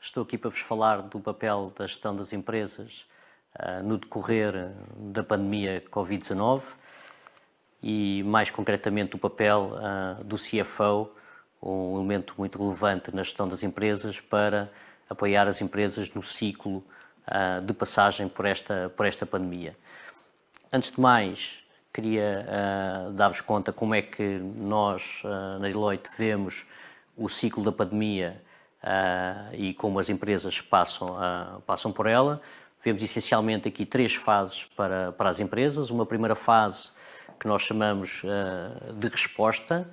Estou aqui para vos falar do papel da gestão das empresas no decorrer da pandemia Covid-19 e, mais concretamente, do papel do CFO, um elemento muito relevante na gestão das empresas para apoiar as empresas no ciclo de passagem por esta pandemia. Antes de mais, queria dar-vos conta como é que nós, na Deloitte, vemos o ciclo da pandemia e como as empresas passam por ela. Vemos essencialmente aqui três fases para as empresas. Uma primeira fase que nós chamamos de resposta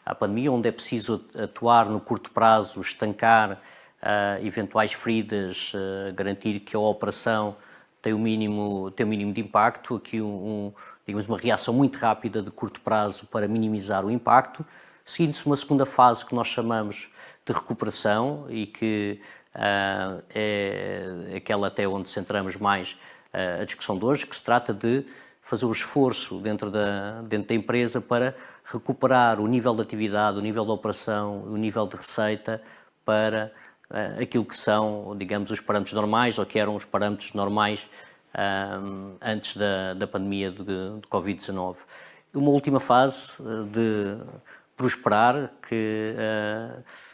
à pandemia, onde é preciso atuar no curto prazo, estancar eventuais feridas, garantir que a operação tem o mínimo de impacto. Aqui digamos, uma reação muito rápida de curto prazo para minimizar o impacto. Seguindo-se uma segunda fase que nós chamamos de recuperação e que é aquela até onde centramos mais a discussão de hoje, que se trata de fazer o esforço dentro da empresa para recuperar o nível de atividade, o nível de operação, o nível de receita para aquilo que são, digamos, os parâmetros normais, ou que eram os parâmetros normais antes da pandemia de Covid-19. Uma última fase de prosperar, que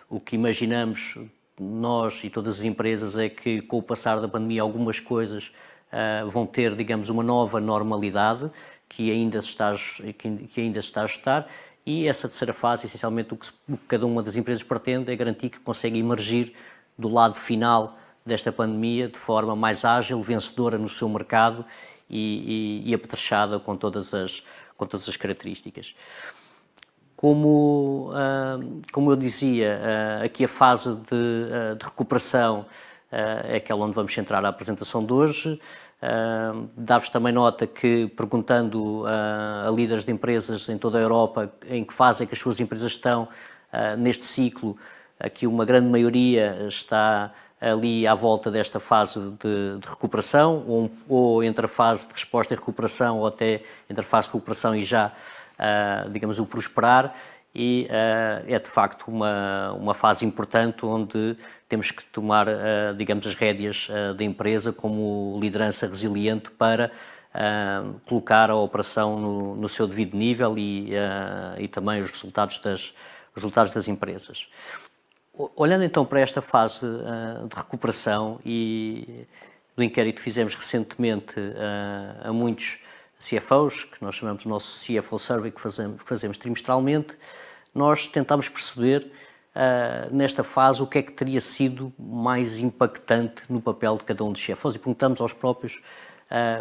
o que imaginamos nós e todas as empresas é que, com o passar da pandemia, algumas coisas vão ter, digamos, uma nova normalidade que ainda se está a ajustar, e essa terceira fase, essencialmente, o que cada uma das empresas pretende é garantir que consegue emergir do lado final desta pandemia de forma mais ágil, vencedora no seu mercado e apetrechada com todas as características. Como eu dizia, aqui a fase de recuperação é aquela onde vamos centrar a apresentação de hoje. Dar-vos também nota que, perguntando a líderes de empresas em toda a Europa em que fase é que as suas empresas estão neste ciclo, aqui uma grande maioria está ali à volta desta fase de recuperação, ou entre a fase de resposta e recuperação, ou até entre a fase de recuperação e já, digamos, o prosperar, e é de facto uma fase importante onde temos que tomar, digamos, as rédeas da empresa como liderança resiliente para colocar a operação no seu devido nível e também os resultados das empresas. Olhando então para esta fase de recuperação e do inquérito que fizemos recentemente a muitos CFOs, que nós chamamos de nosso CFO Survey, que fazemos trimestralmente, nós tentámos perceber nesta fase o que é que teria sido mais impactante no papel de cada um dos CFOs e perguntamos aos próprios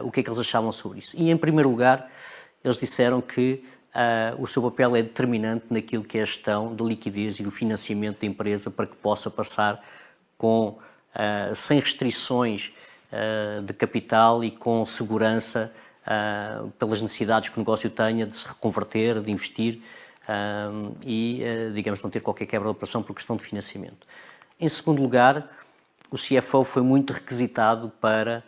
o que é que eles achavam sobre isso. E, em primeiro lugar, eles disseram que o seu papel é determinante naquilo que é a gestão da liquidez e do financiamento da empresa para que possa passar sem restrições de capital e com segurança pelas necessidades que o negócio tenha de se reconverter, de investir e, digamos, não ter qualquer quebra de operação por questão de financiamento. Em segundo lugar, o CFO foi muito requisitado para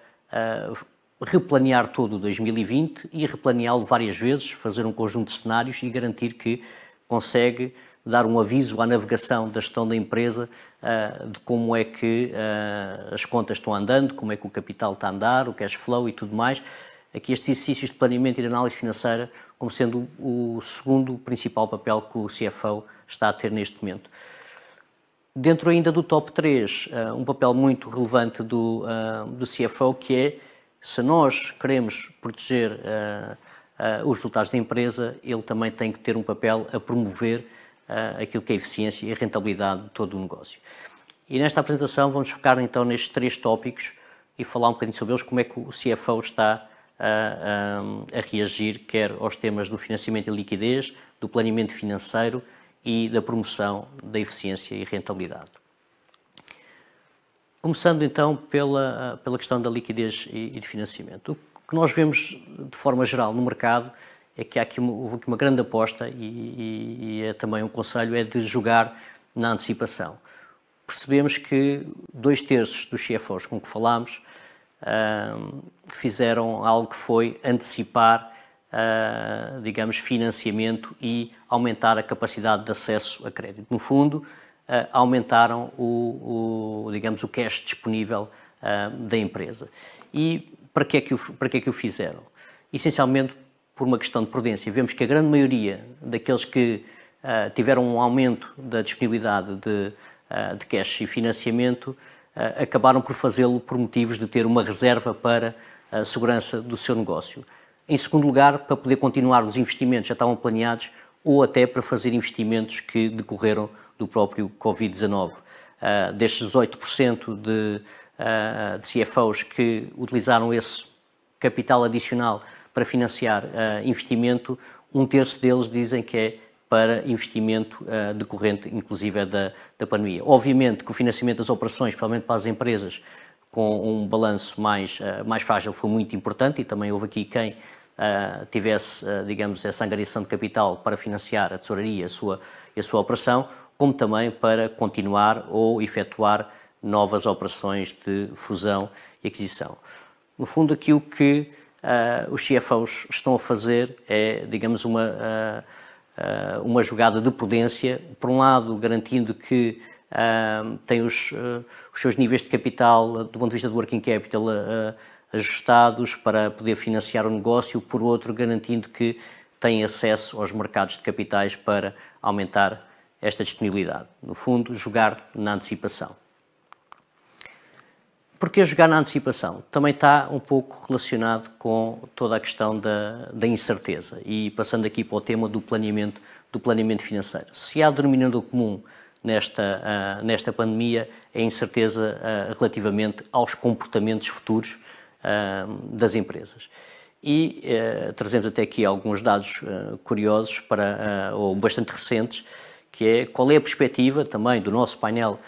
replanear todo o 2020 e replaneá-lo várias vezes, fazer um conjunto de cenários e garantir que consegue dar um aviso à navegação da gestão da empresa de como é que as contas estão andando, como é que o capital está a andar, o cash flow e tudo mais. Aqui estes exercícios de planeamento e de análise financeira como sendo o segundo principal papel que o CFO está a ter neste momento. Dentro ainda do top 3, um papel muito relevante do CFO, que é, se nós queremos proteger os resultados da empresa, ele também tem que ter um papel a promover aquilo que é a eficiência e a rentabilidade de todo o negócio. E nesta apresentação vamos focar então nestes três tópicos e falar um bocadinho sobre eles, como é que o CFO está a reagir, quer aos temas do financiamento e liquidez, do planeamento financeiro e da promoção da eficiência e rentabilidade. Começando então pela questão da liquidez e de financiamento. O que nós vemos de forma geral no mercado é que houve aqui uma grande aposta e é também um conselho é de jogar na antecipação. Percebemos que 2/3 dos CFOs com que falámos fizeram algo que foi antecipar, digamos, financiamento e aumentar a capacidade de acesso a crédito. No fundo, aumentaram digamos, o cash disponível da empresa. E para que é que o fizeram? Essencialmente por uma questão de prudência. Vemos que a grande maioria daqueles que tiveram um aumento da disponibilidade de cash e financiamento acabaram por fazê-lo por motivos de ter uma reserva para a segurança do seu negócio. Em segundo lugar, para poder continuar os investimentos que já estavam planeados ou até para fazer investimentos que decorreram do próprio Covid-19. Destes 18% de CFOs que utilizaram esse capital adicional para financiar investimento, um terço deles dizem que é para investimento decorrente, inclusive, da pandemia. Obviamente que o financiamento das operações, principalmente para as empresas, com um balanço mais frágil, foi muito importante e também houve aqui quem tivesse, digamos, essa angariação de capital para financiar a tesouraria e a sua operação, como também para continuar ou efetuar novas operações de fusão e aquisição. No fundo, aquilo que os CFOs estão a fazer é, digamos, uma jogada de prudência, por um lado garantindo que têm os seus níveis de capital, do ponto de vista do working capital, ajustados para poder financiar o negócio, por outro garantindo que têm acesso aos mercados de capitais para aumentar esta disponibilidade. No fundo, jogar na antecipação. Porquê jogar na antecipação? Também está um pouco relacionado com toda a questão da incerteza e passando aqui para o tema do planeamento financeiro. Se há denominador comum nesta pandemia é a incerteza relativamente aos comportamentos futuros das empresas. E trazemos até aqui alguns dados curiosos ou bastante recentes, que é qual é a perspectiva também do nosso painel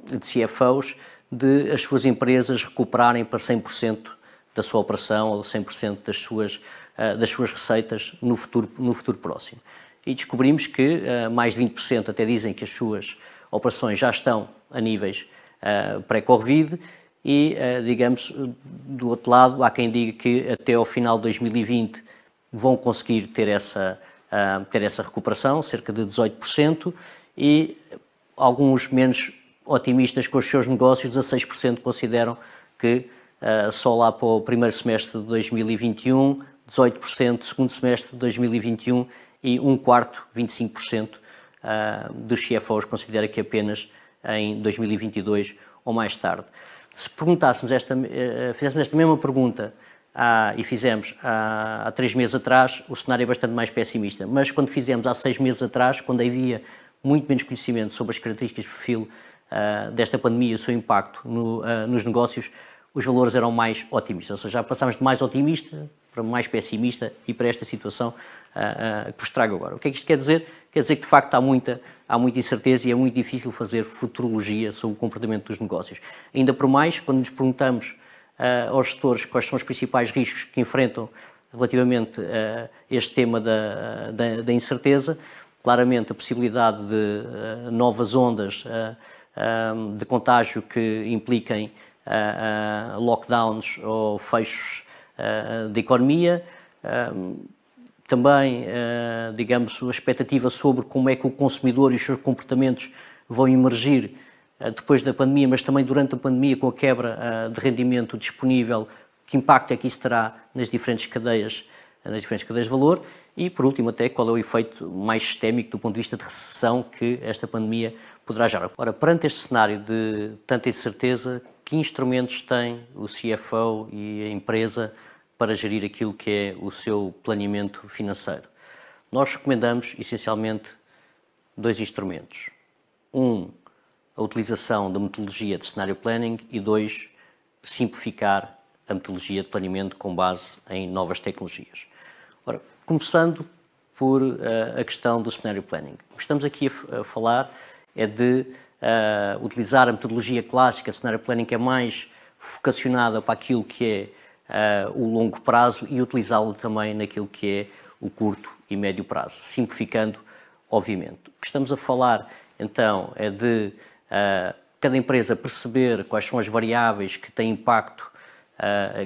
de CFOs de as suas empresas recuperarem para 100% da sua operação ou 100% das suas receitas no futuro próximo. E descobrimos que mais de 20% até dizem que as suas operações já estão a níveis pré-Covid e, digamos, do outro lado, há quem diga que até ao final de 2020 vão conseguir ter essa recuperação, cerca de 18%, e alguns menos otimistas com os seus negócios, 16% consideram que só lá para o primeiro semestre de 2021, 18% segundo semestre de 2021 e um quarto, 25%, dos CFOs considera que apenas em 2022 ou mais tarde. Se perguntássemos fizéssemos esta mesma pergunta e fizemos há 3 meses atrás, o cenário é bastante mais pessimista, mas quando fizemos há 6 meses atrás, quando havia muito menos conhecimento sobre as características de perfil desta pandemia e o seu impacto nos negócios, os valores eram mais otimistas. Ou seja, já passámos de mais otimista para mais pessimista e para esta situação que vos trago agora. O que é que isto quer dizer? Quer dizer que, de facto, há muita incerteza e é muito difícil fazer futurologia sobre o comportamento dos negócios. Ainda por mais, quando nos perguntamos aos gestores quais são os principais riscos que enfrentam relativamente a este tema da incerteza, claramente a possibilidade de novas ondas de contágio que impliquem lockdowns ou fechos da economia, também, digamos, a expectativa sobre como é que o consumidor e os seus comportamentos vão emergir depois da pandemia, mas também durante a pandemia, com a quebra de rendimento disponível, que impacto é que isso terá nas diferentes cadeias de valor e, por último, até qual é o efeito mais sistémico do ponto de vista de recessão que esta pandemia poderá gerar. Ora, perante este cenário de tanta incerteza, que instrumentos tem o CFO e a empresa para gerir aquilo que é o seu planeamento financeiro? Nós recomendamos, essencialmente, 2 instrumentos. A utilização da metodologia de Scenario Planning e 2, simplificar a metodologia de planeamento com base em novas tecnologias. Ora, começando por a questão do Scenario Planning. O que estamos aqui a falar é de utilizar a metodologia clássica de Scenario Planning, que é mais vocacionada para aquilo que é o longo prazo e utilizá-lo também naquilo que é o curto e médio prazo, simplificando, obviamente. O que estamos a falar, então, é de cada empresa perceber quais são as variáveis que têm impacto,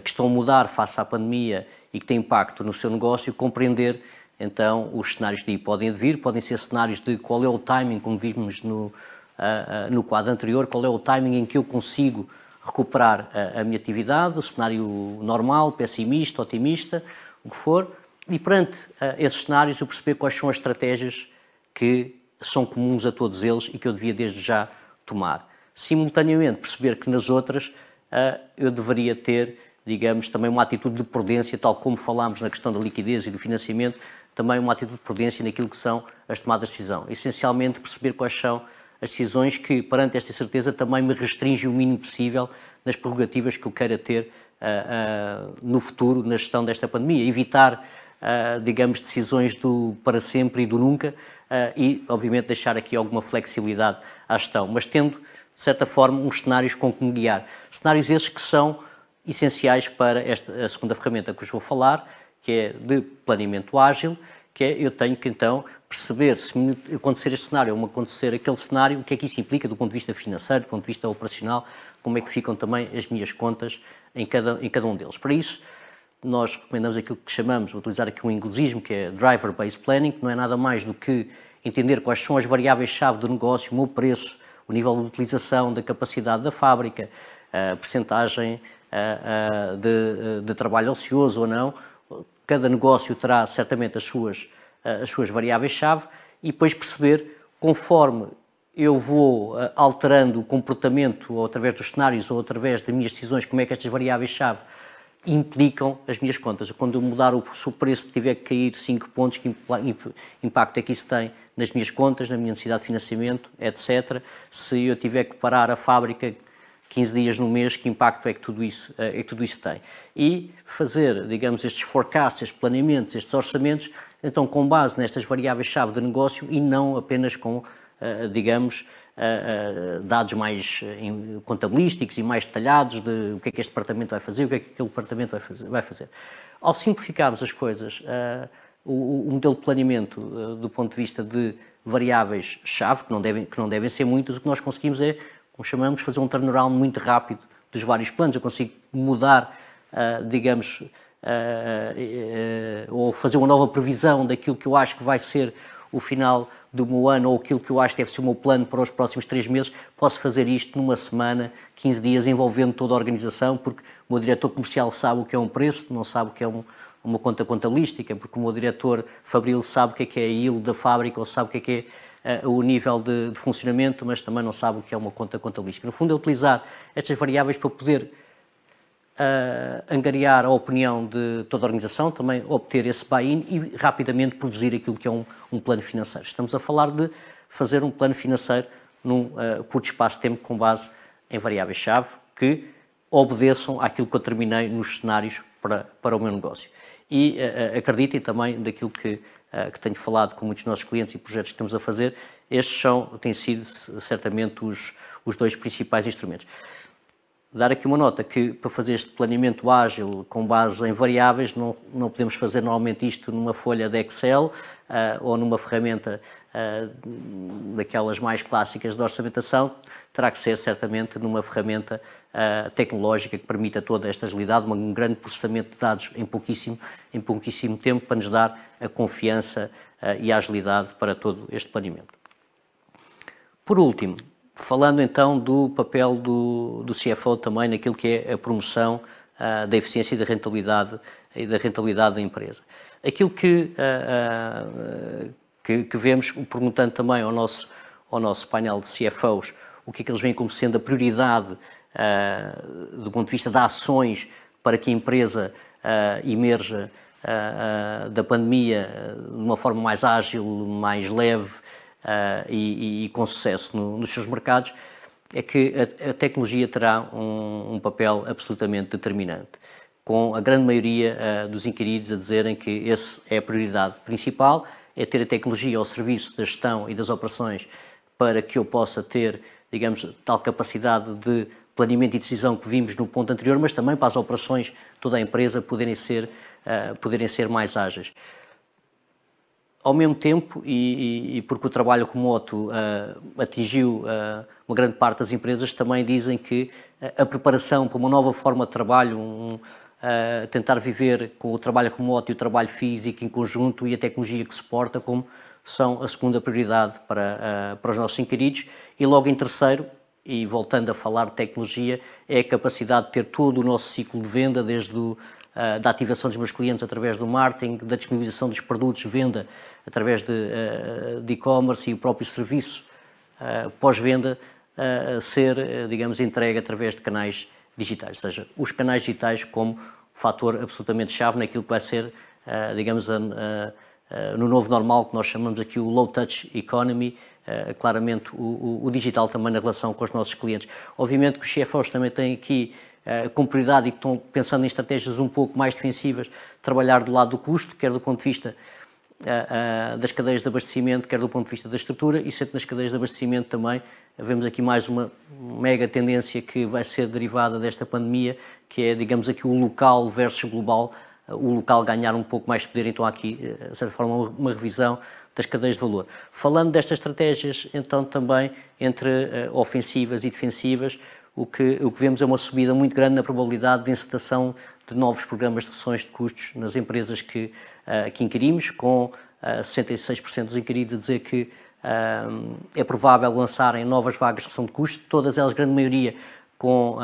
que estão a mudar face à pandemia e que têm impacto no seu negócio, compreender então os cenários daí podem vir, podem ser cenários de qual é o timing, como vimos no quadro anterior, qual é o timing em que eu consigo recuperar a minha atividade, o cenário normal, pessimista, otimista, o que for, e perante esses cenários eu perceber quais são as estratégias que são comuns a todos eles e que eu devia desde já tomar. Simultaneamente perceber que nas outras eu deveria ter, digamos, também uma atitude de prudência, tal como falámos na questão da liquidez e do financiamento, também uma atitude de prudência naquilo que são as tomadas de decisão. Essencialmente perceber quais são as decisões que, perante esta incerteza, também me restringem o mínimo possível nas prerrogativas que eu queira ter no futuro, na gestão desta pandemia. Evitar, digamos, decisões do para sempre e do nunca e, obviamente, deixar aqui alguma flexibilidade à gestão, mas tendo, de certa forma, uns cenários com que me guiar. Cenários esses que são essenciais para a segunda ferramenta que vos vou falar, que é de planeamento ágil, que é eu tenho que, então, perceber se me acontecer este cenário ou me acontecer aquele cenário, o que é que isso implica do ponto de vista financeiro, do ponto de vista operacional, como é que ficam também as minhas contas em cada um deles. Para isso, nós recomendamos aquilo que chamamos, vou utilizar aqui um inglesismo, que é Driver-Based Planning, que não é nada mais do que entender quais são as variáveis-chave do negócio, o meu preço, o nível de utilização da capacidade da fábrica, a percentagem de trabalho ocioso ou não. Cada negócio terá certamente as suas variáveis-chave e depois perceber, conforme eu vou alterando o comportamento ou através dos cenários ou através das minhas decisões, como é que estas variáveis-chave implicam as minhas contas. Quando eu mudar se o preço tiver que cair 5 pontos, que impacto é que isso tem nas minhas contas, na minha necessidade de financiamento, etc. Se eu tiver que parar a fábrica 15 dias no mês, que impacto é que tudo isso tem? E fazer, digamos, estes forecasts, estes planeamentos, estes orçamentos, então com base nestas variáveis-chave de negócio e não apenas com, digamos, dados mais contabilísticos e mais detalhados de o que é que este departamento vai fazer, o que é que aquele departamento vai fazer. Ao simplificarmos as coisas, o modelo de planeamento do ponto de vista de variáveis-chave, que não devem ser muitas, o que nós conseguimos é, como chamamos, fazer um turnaround muito rápido dos vários planos. Eu consigo mudar, digamos, ou fazer uma nova previsão daquilo que eu acho que vai ser o final do meu ano ou aquilo que eu acho que deve ser o meu plano para os próximos 3 meses. Posso fazer isto numa semana, 15 dias, envolvendo toda a organização, porque o meu diretor comercial sabe o que é um preço, não sabe o que é uma conta contabilística, porque o meu diretor fabril sabe o que é a yield da fábrica ou sabe o que é o nível de funcionamento, mas também não sabe o que é uma conta contabilística. No fundo, é utilizar estas variáveis para poder angariar a opinião de toda a organização, também obter esse buy-in e rapidamente produzir aquilo que é um plano financeiro. Estamos a falar de fazer um plano financeiro num curto espaço de tempo com base em variáveis-chave que obedeçam àquilo que eu terminei nos cenários para o meu negócio. E acreditem também daquilo que tenho falado com muitos dos nossos clientes e projetos que estamos a fazer, estes têm sido certamente os dois principais instrumentos. Dar aqui uma nota que para fazer este planeamento ágil com base em variáveis não podemos fazer normalmente isto numa folha de Excel ou numa ferramenta daquelas mais clássicas de orçamentação, terá que ser certamente numa ferramenta tecnológica que permita toda esta agilidade, um grande processamento de dados em pouquíssimo tempo para nos dar a confiança e a agilidade para todo este planeamento. Por último, falando então do papel do CFO também naquilo que é a promoção da eficiência e da rentabilidade da empresa. Aquilo que vemos, perguntando também ao nosso painel de CFOs, o que é que eles veem como sendo a prioridade do ponto de vista de ações para que a empresa emerja da pandemia de uma forma mais ágil, mais leve e com sucesso nos seus mercados, é que a tecnologia terá um papel absolutamente determinante, com a grande maioria dos inquiridos a dizerem que essa é a prioridade principal, é ter a tecnologia ao serviço da gestão e das operações para que eu possa ter, digamos, tal capacidade de planeamento e decisão que vimos no ponto anterior, mas também para as operações, toda a empresa poderem ser mais ágeis. Ao mesmo tempo, e porque o trabalho remoto atingiu uma grande parte das empresas, também dizem que a preparação para uma nova forma de trabalho, tentar viver com o trabalho remoto e o trabalho físico em conjunto e a tecnologia que suporta como são a segunda prioridade para os nossos inquiridos. E logo em terceiro, e voltando a falar de tecnologia, é a capacidade de ter todo o nosso ciclo de venda, desde da ativação dos meus clientes através do marketing, da disponibilização dos produtos, venda através de e-commerce e o próprio serviço pós-venda, ser, digamos, entregue através de canais digitais, ou seja, os canais digitais como fator absolutamente chave naquilo que vai ser, digamos, no novo normal, que nós chamamos aqui o low touch economy, claramente o digital também na relação com os nossos clientes. Obviamente que os CFOs também têm aqui com prioridade e que estão pensando em estratégias um pouco mais defensivas, trabalhar do lado do custo, quer do ponto de vista das cadeias de abastecimento, quer do ponto de vista da estrutura, e sempre nas cadeias de abastecimento também vemos aqui mais uma mega tendência que vai ser derivada desta pandemia, que é, digamos aqui, o local versus global, o local ganhar um pouco mais de poder, então há aqui, de certa forma, uma revisão das cadeias de valor. Falando destas estratégias, então também entre ofensivas e defensivas, o que vemos é uma subida muito grande na probabilidade de encetação de novos programas de reduções de custos nas empresas que inquirimos, com 66% dos inquiridos a dizer que é provável lançarem novas vagas de redução de custos, todas elas, grande maioria, com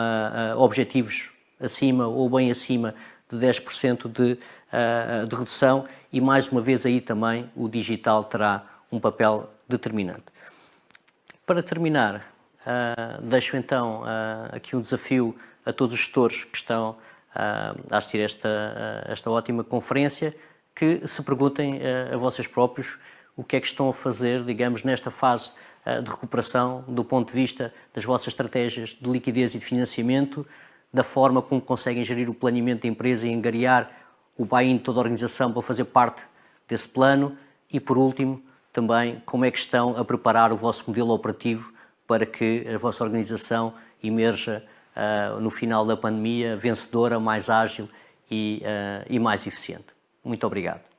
objetivos acima ou bem acima de 10% de redução, e mais uma vez aí também o digital terá um papel determinante. Para terminar, deixo então aqui um desafio a todos os gestores que estão a assistir esta ótima conferência, que se perguntem a vocês próprios o que é que estão a fazer, digamos, nesta fase de recuperação, do ponto de vista das vossas estratégias de liquidez e de financiamento, da forma como conseguem gerir o planeamento da empresa e angariar o buy-in de toda a organização para fazer parte desse plano, e, por último, também como é que estão a preparar o vosso modelo operativo para que a vossa organização emerja no final da pandemia vencedora, mais ágil e mais eficiente. Muito obrigado.